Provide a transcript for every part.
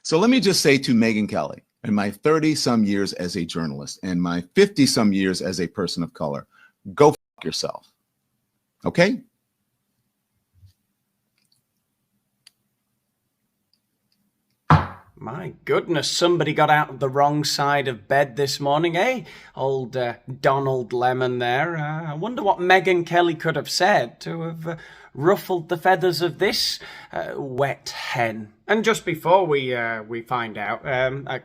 So let me just say to Megyn Kelly, in my 30-some years as a journalist and my 50-some years as a person of color, go fuck yourself. Okay? My goodness, somebody got out of the wrong side of bed this morning, eh? Old Donald Lemon there. I wonder what Megyn Kelly could have said to have ruffled the feathers of this wet hen. And just before we find out,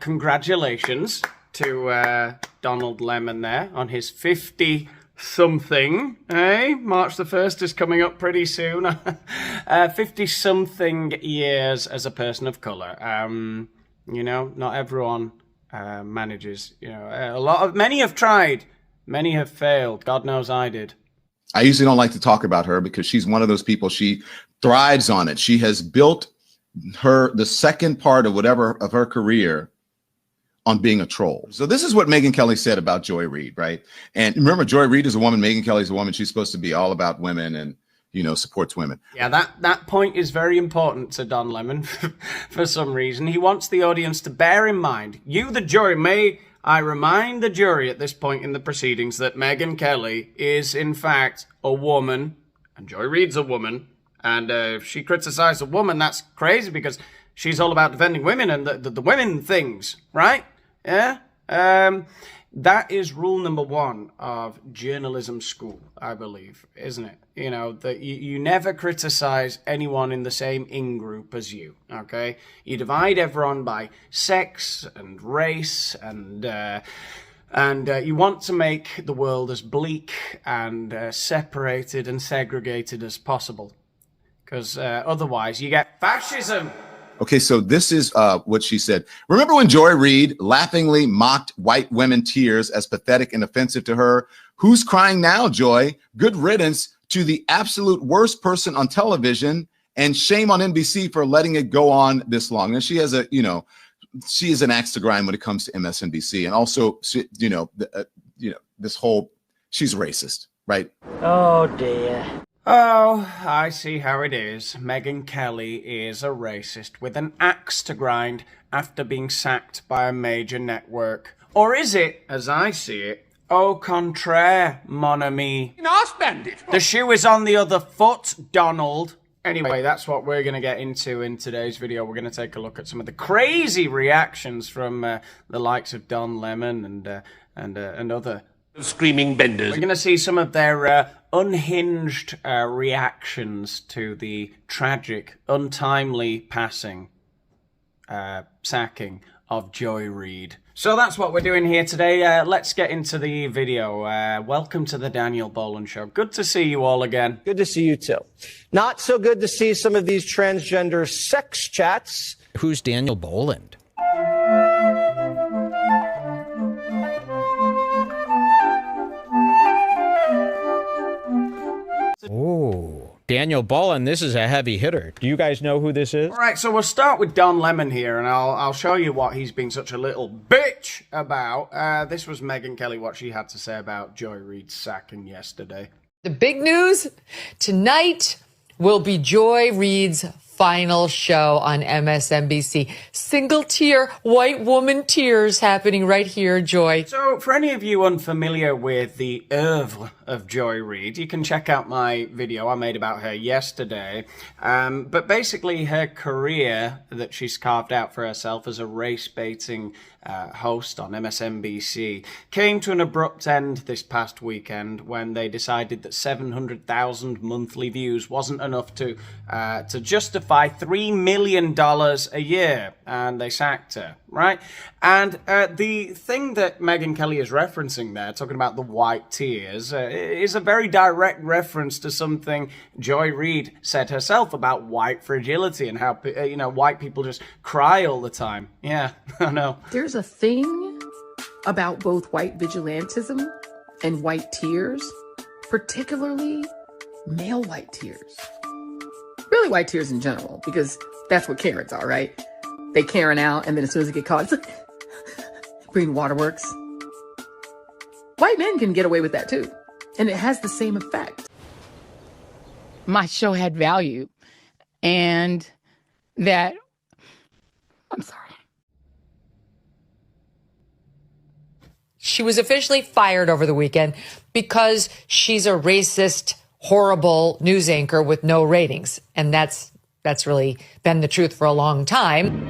congratulations to Donald Lemon there on his 50-something, eh? March the 1st is coming up pretty soon. 50-something years as a person of colour. You know, not everyone manages. You know, many have tried, many have failed. God knows I did. I usually don't like to talk about her because she's one of those people. She thrives on it. She has built the second part of her career on being a troll. So this is what Megyn Kelly said about Joy Reid, right? And remember, Joy Reid is a woman. Megyn Kelly is a woman. She's supposed to be all about women and, you know, supports women. Yeah, that point is very important to Don Lemon for some reason. He wants the audience to bear in mind, you, the jury, may I remind the jury at this point in the proceedings that Megyn Kelly is, in fact, a woman, and Joy Reid's a woman, and if she criticized a woman, that's crazy because she's all about defending women and the women things, right? Yeah? That is rule number one of journalism school, I believe, isn't it? You know, that you never criticize anyone in the same in-group as you, okay? You divide everyone by sex and race and you want to make the world as bleak and separated and segregated as possible. Because otherwise you get fascism. Okay, so this is what she said. Remember when Joy Reid laughingly mocked white women tears as pathetic and offensive to her? Who's crying now, Joy? Good riddance to the absolute worst person on television, and shame on NBC for letting it go on this long. And she has she is an axe to grind when it comes to MSNBC, and also, this whole, she's racist, right? Oh dear. Oh, I see how it is. Megyn Kelly is a racist with an axe to grind after being sacked by a major network. Or is it, as I see it, au contraire, mon ami? The shoe is on the other foot, Donald. Anyway, that's what we're going to get into in today's video. We're going to take a look at some of the crazy reactions from the likes of Don Lemon and other screaming benders. We're going to see some of their unhinged reactions to the tragic, untimely sacking of Joy Reid. So that's what we're doing here today. Let's get into the video. Welcome to the Daniel Boland Show. Good to see you all again. Good to see you too. Not so good to see some of these transgender sex chats. Who's Daniel Boland? Oh, Daniel Boland, this is a heavy hitter. Do you guys know who this is? All right, so we'll start with Don Lemon here, and I'll show you what he's been such a little bitch about. This was Megyn Kelly, what she had to say about Joy Reid's sacking yesterday. The big news tonight will be Joy Reid's final show on MSNBC. Single tear, white woman tears happening right here, Joy. So for any of you unfamiliar with the oeuvre of Joy Reid, you can check out my video I made about her yesterday. But basically her career that she's carved out for herself as a race-baiting host on MSNBC came to an abrupt end this past weekend when they decided that 700,000 monthly views wasn't enough to justify $3 million a year, and they sacked her, right? And the thing that Megyn Kelly is referencing there, talking about the white tears, is a very direct reference to something Joy Reid said herself about white fragility and how, white people just cry all the time. Yeah, I know. There's a thing about both white vigilantism and white tears, particularly male white tears. Really white tears in general, because that's what Karens are, right? They Karen out, and then as soon as they get caught, it's like, green waterworks. White men can get away with that too, and it has the same effect. My show had value, and that I'm sorry. She was officially fired over the weekend because she's a racist, horrible news anchor with no ratings. And that's really been the truth for a long time.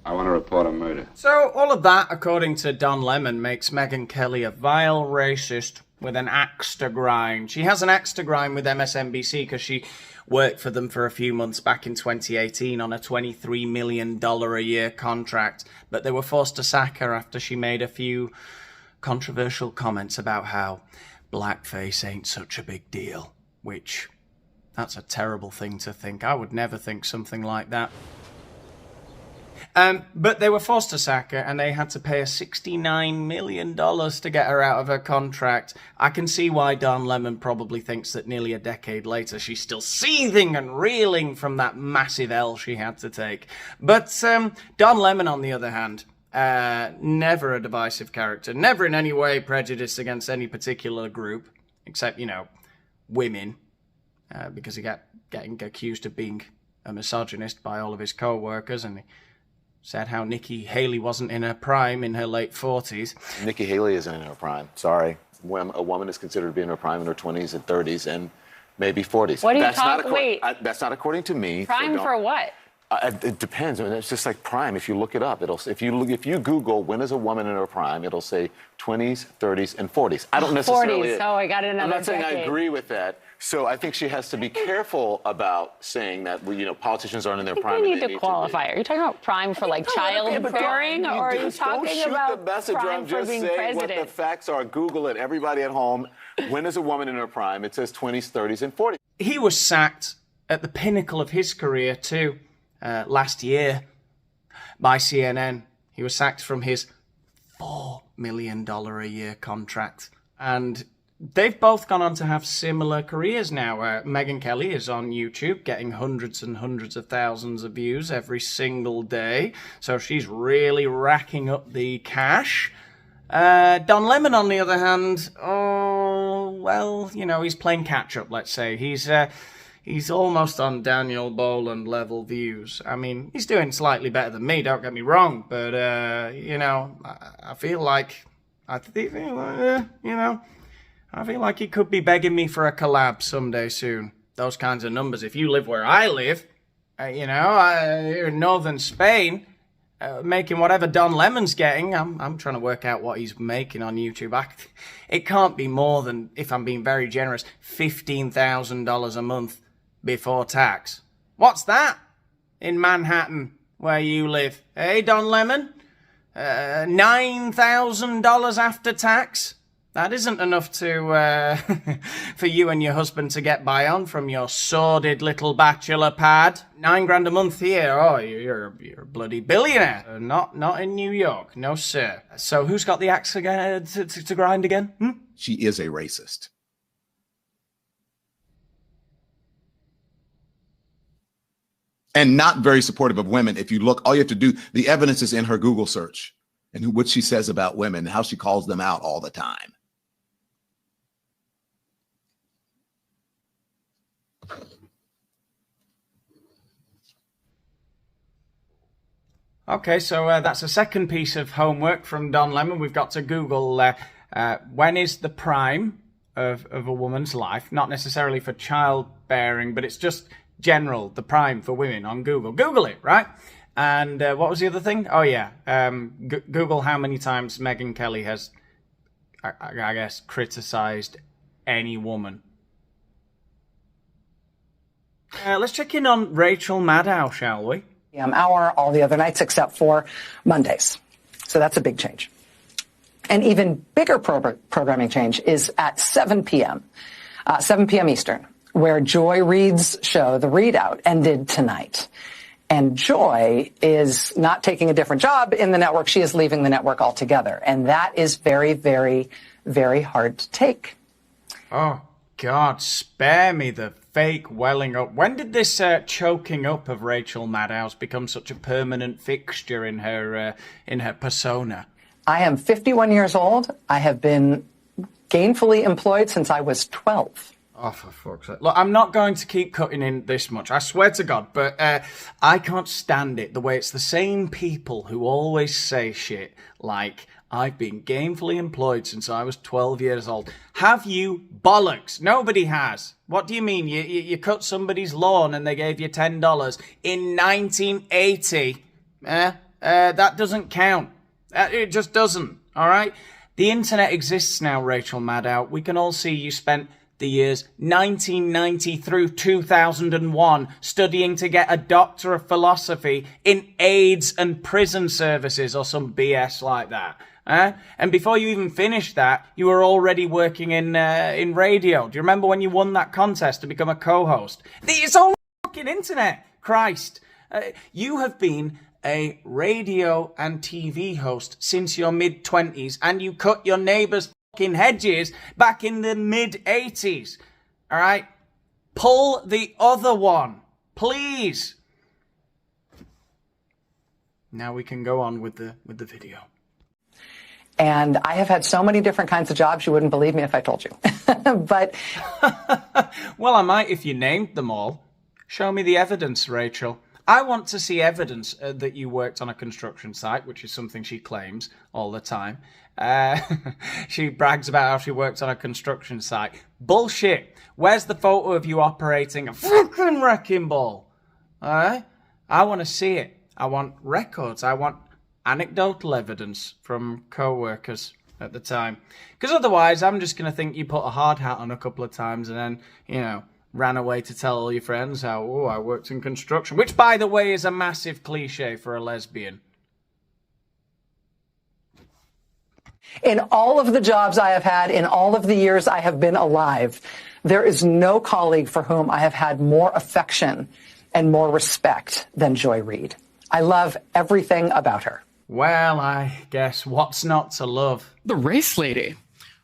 I want to report a murder. So all of that, according to Don Lemon, makes Megyn Kelly a vile racist with an axe to grind. She has an axe to grind with MSNBC because she worked for them for a few months back in 2018 on a $23 million a year contract, but they were forced to sack her after she made a few controversial comments about how blackface ain't such a big deal, which, that's a terrible thing to think. I would never think something like that. But they were forced to sack her, and they had to pay her $69 million to get her out of her contract. I can see why Don Lemon probably thinks that nearly a decade later she's still seething and reeling from that massive L she had to take. But Don Lemon, on the other hand, never a divisive character, never in any way prejudiced against any particular group, except, women, because he got getting accused of being a misogynist by all of his co-workers, and he said how Nikki Haley wasn't in her prime in her late 40s. Nikki Haley isn't in her prime. Sorry. When a woman is considered to be in her prime in her 20s and 30s and maybe 40s. What are you talking? Wait. That's not according to me. Prime for what? It depends. I mean, it's just like prime. If you look it up, if you Google when is a woman in her prime, it'll say 20s, 30s, and 40s. I don't necessarily. 40s. Oh, I got another. I'm not saying decade. I agree with that. So I think she has to be careful about saying that politicians aren't in their prime. We need to qualify. Are you talking about prime for like childbearing, or are you talking about prime for being president? What the facts are. Google it. Everybody at home. When is a woman in her prime? It says 20s, 30s, and 40s. He was sacked at the pinnacle of his career too, last year by CNN. He was sacked from his $4 million a year contract, and they've both gone on to have similar careers now. Megyn Kelly is on YouTube getting hundreds and hundreds of thousands of views every single day, so she's really racking up the cash. Don Lemon, on the other hand, he's playing catch-up, let's say. He's almost on Daniel Boland level views. I mean, he's doing slightly better than me, don't get me wrong, but, I feel like he could be begging me for a collab someday soon. Those kinds of numbers. If you live where I live, in northern Spain, making whatever Don Lemon's getting, I'm trying to work out what he's making on YouTube. It can't be more than, if I'm being very generous, $15,000 a month before tax. What's that in Manhattan, where you live? Hey, Don Lemon? $9,000 after tax? That isn't enough to for you and your husband to get by on from your sordid little bachelor pad. $9,000 a month here. Oh, you're a bloody billionaire. Not in New York, no sir. So who's got the axe again to grind again? She is a racist. And not very supportive of women. If you look, all you have to do, the evidence is in her Google search and what she says about women and how she calls them out all the time. Okay, so that's a second piece of homework from Don Lemon. We've got to Google when is the prime of a woman's life, not necessarily for childbearing, but it's just general, the prime for women on Google. Google it, right? And what was the other thing? Oh, yeah. Google how many times Megyn Kelly has, I guess, criticized any woman. Let's check in on Rachel Maddow, shall we? Hour all the other nights except for Mondays. So that's a big change. An even bigger programming change is at 7 p.m. 7 p.m. Eastern, where Joy Reid's show, The Readout, ended tonight. And Joy is not taking a different job in the network. She is leaving the network altogether. And that is very, very, very hard to take. Oh, God, spare me the fake welling up. When did this choking up of Rachel Maddow's become such a permanent fixture in her persona? I am 51 years old. I have been gainfully employed since I was 12. Oh, for fuck's sake. Look, I'm not going to keep cutting in this much, I swear to God, but I can't stand it the way it's the same people who always say shit like, I've been gainfully employed since I was 12 years old. Have you bollocks? Nobody has. What do you mean? You cut somebody's lawn and they gave you $10 in 1980? That doesn't count. It just doesn't, all right? The internet exists now, Rachel Maddow. We can all see you spent the years 1990 through 2001 studying to get a Doctor of Philosophy in AIDS and prison services or some BS like that. And before you even finished that, you were already working in radio. Do you remember when you won that contest to become a co-host? It's all fucking internet. Christ. You have been a radio and TV host since your mid-20s, and you cut your neighbour's fucking hedges back in the mid-80s. All right? Pull the other one, please. Now we can go on with the video. And I have had so many different kinds of jobs, you wouldn't believe me if I told you. But well, I might if you named them all. Show me the evidence, Rachel. I want to see evidence that you worked on a construction site, which is something she claims all the time. She brags about how she worked on a construction site. Bullshit. Where's the photo of you operating a fucking wrecking ball? I want to see it. I want records. I want anecdotal evidence from co-workers at the time. Because otherwise, I'm just going to think you put a hard hat on a couple of times and then, you know, ran away to tell all your friends how, oh, I worked in construction. Which, by the way, is a massive cliche for a lesbian. in all of the jobs I have had, in all of the years I have been alive, there is no colleague for whom I have had more affection and more respect than Joy Reid. I love everything about her. Well, I guess what's not to love? The race lady.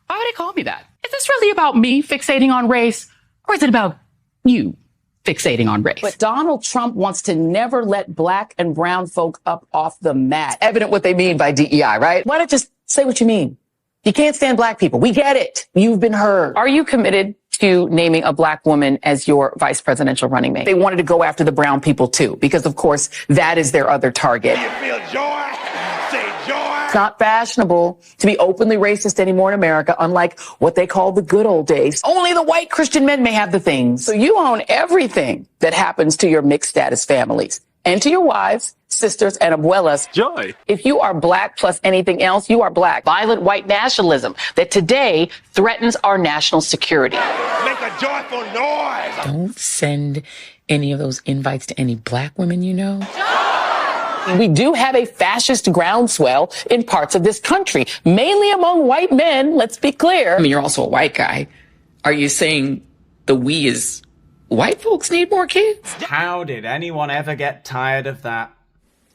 Why would they call me that? Is this really about me fixating on race, or is it about you fixating on race? But Donald Trump wants to never let black and brown folk up off the mat. Evident what they mean by DEI, right? Why not just say what you mean? You can't stand black people. We get it. You've been heard. Are you committed to naming a black woman as your vice presidential running mate? They wanted to go after the brown people too, because of course that is their other target. You feel joy? Say joy. It's not fashionable to be openly racist anymore in America, unlike what they call the good old days. Only the white Christian men may have the things. So you own everything that happens to your mixed status families and to your wives, sisters, and abuelas. Joy. If you are black plus anything else, you are black. Violent white nationalism that today threatens our national security. Make a joyful noise. Don't send any of those invites to any black women you know. We do have a fascist groundswell in parts of this country, mainly among white men, let's be clear. I mean, you're also a white guy. Are you saying the we is white folks need more kids? How did anyone ever get tired of that?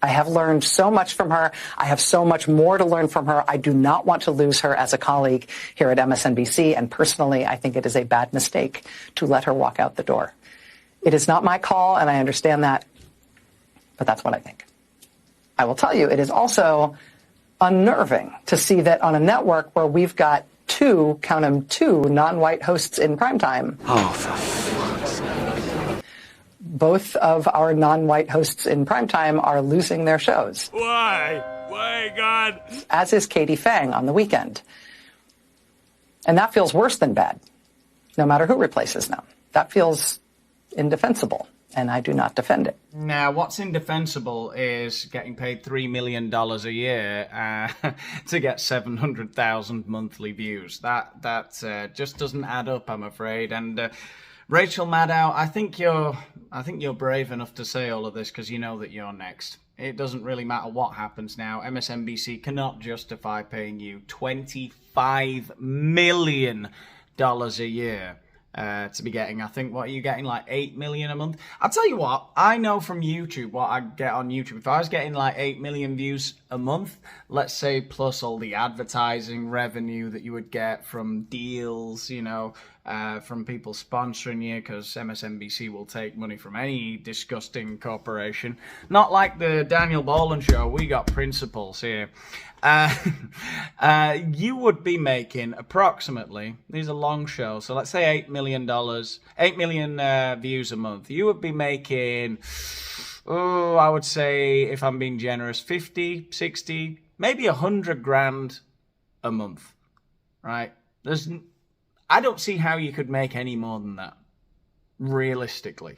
I have learned so much from her. I have so much more to learn from her. I do not want to lose her as a colleague here at MSNBC. And personally, I think it is a bad mistake to let her walk out the door. It is not my call, and I understand that, but that's what I think. I will tell you, it is also unnerving to see that on a network where we've got two, count them, two non-white hosts in primetime. Oh, for fuck's sake. Both of our non-white hosts in primetime are losing their shows. Why? Why, God? As is Katie Fang on the weekend. And that feels worse than bad, no matter who replaces them. That feels indefensible, and I do not defend it. Now, what's indefensible is getting paid $3 million a year to get 700,000 monthly views. That just doesn't add up, I'm afraid. And Rachel Maddow, I think you're brave enough to say all of this because you know that you're next. It doesn't really matter what happens now. MSNBC cannot justify paying you $25 million a year. To be getting, I think, what are you getting, like 8 million a month? I'll tell you what, I know from YouTube what I get on YouTube. If I was getting like 8 million views a month, let's say plus all the advertising revenue that you would get from deals, you know, from people sponsoring you, because MSNBC will take money from any disgusting corporation. Not like the Daniel Boland show. We got principles here. You would be making approximately, these are long shows, so let's say $8 million, 8 million views a month. You would be making, I would say, if I'm being generous, 50, 60, maybe 100 grand a month, right? I don't see how you could make any more than that, realistically.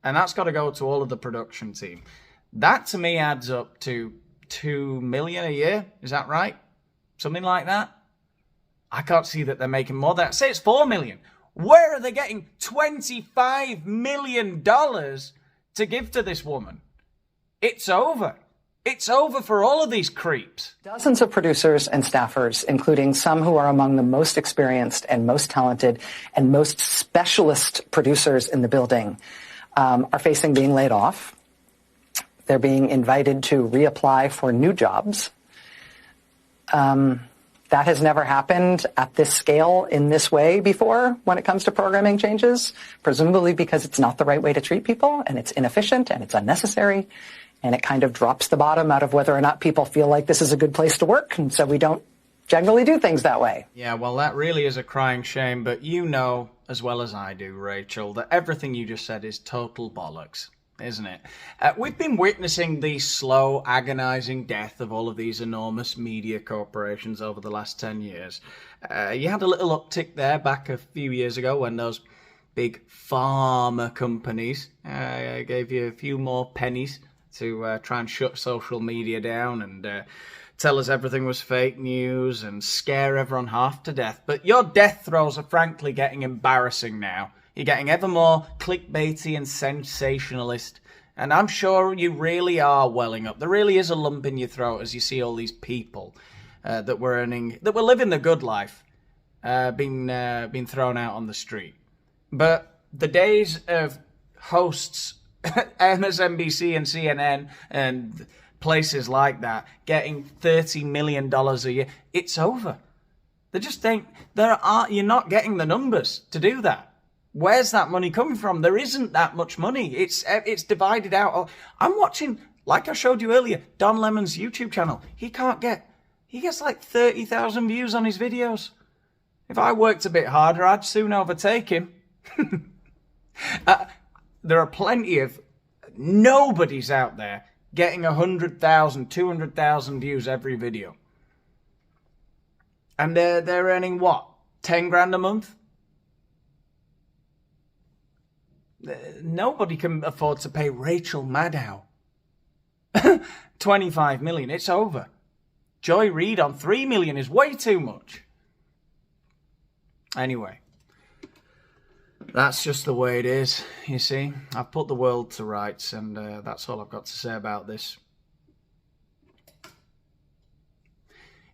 And that's got to go to all of the production team. That, to me, adds up to $2 million a year. Is that right? Something like that? I can't see that they're making more than that. Say it's $4 million. Where are they getting $25 million to give to this woman? It's over. It's over for all of these creeps. Dozens of producers and staffers, including some who are among the most experienced and most talented and most specialist producers in the building, are facing being laid off. They're being invited to reapply for new jobs. That has never happened at this scale in this way before when it comes to programming changes, presumably because it's not the right way to treat people, and it's inefficient, and it's unnecessary, and it kind of drops the bottom out of whether or not people feel like this is a good place to work, and so we don't generally do things that way. Yeah, well, that really is a crying shame, but you know as well as I do, Rachel, that everything you just said is total bollocks. Isn't it? We've been witnessing the slow, agonizing death of all of these enormous media corporations over the last 10 years. You had a little uptick there back a few years ago when those big pharma companies gave you a few more pennies to try and shut social media down and tell us everything was fake news and scare everyone half to death. But your death throes are frankly getting embarrassing now. You're getting ever more clickbaity and sensationalist. And I'm sure you really are welling up. There really is a lump in your throat as you see all these people that were living the good life being thrown out on the street. But the days of hosts, MSNBC and CNN and places like that getting $30 million a year, it's over. They just ain't. You're not getting the numbers to do that. Where's that money coming from? There isn't that much money. It's divided out. I'm watching, like I showed you earlier, Don Lemon's YouTube channel. He gets like 30,000 views on his videos. If I worked a bit harder, I'd soon overtake him. There are plenty of nobodies out there getting 100,000, 200,000 views every video. And they're earning what? 10 grand a month? Nobody can afford to pay Rachel Maddow 25 million. It's over. Joy Reid on 3 million is way too much. Anyway, that's just the way it is, you see. I've put the world to rights, and that's all I've got to say about this.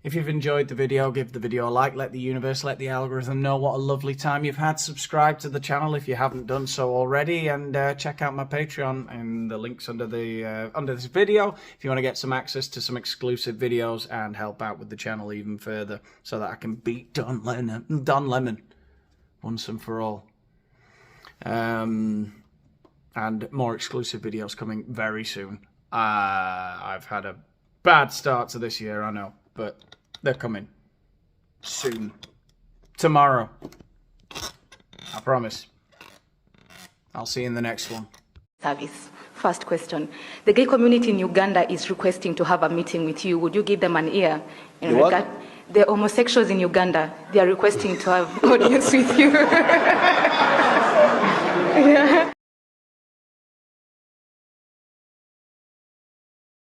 If you've enjoyed the video, give the video a like, let the universe, let the algorithm know what a lovely time you've had. Subscribe to the channel if you haven't done so already, and check out my Patreon and the links under this video if you want to get some access to some exclusive videos and help out with the channel even further so that I can beat Don Lemon once and for all. And more exclusive videos coming very soon. I've had a bad start to this year, I know, but they're coming soon. Tomorrow. I promise. I'll see you in the next one. Service. First question. The gay community in Uganda is requesting to have a meeting with you. Would you give them an ear? The homosexuals in Uganda, they are requesting to have audience with you. Yeah.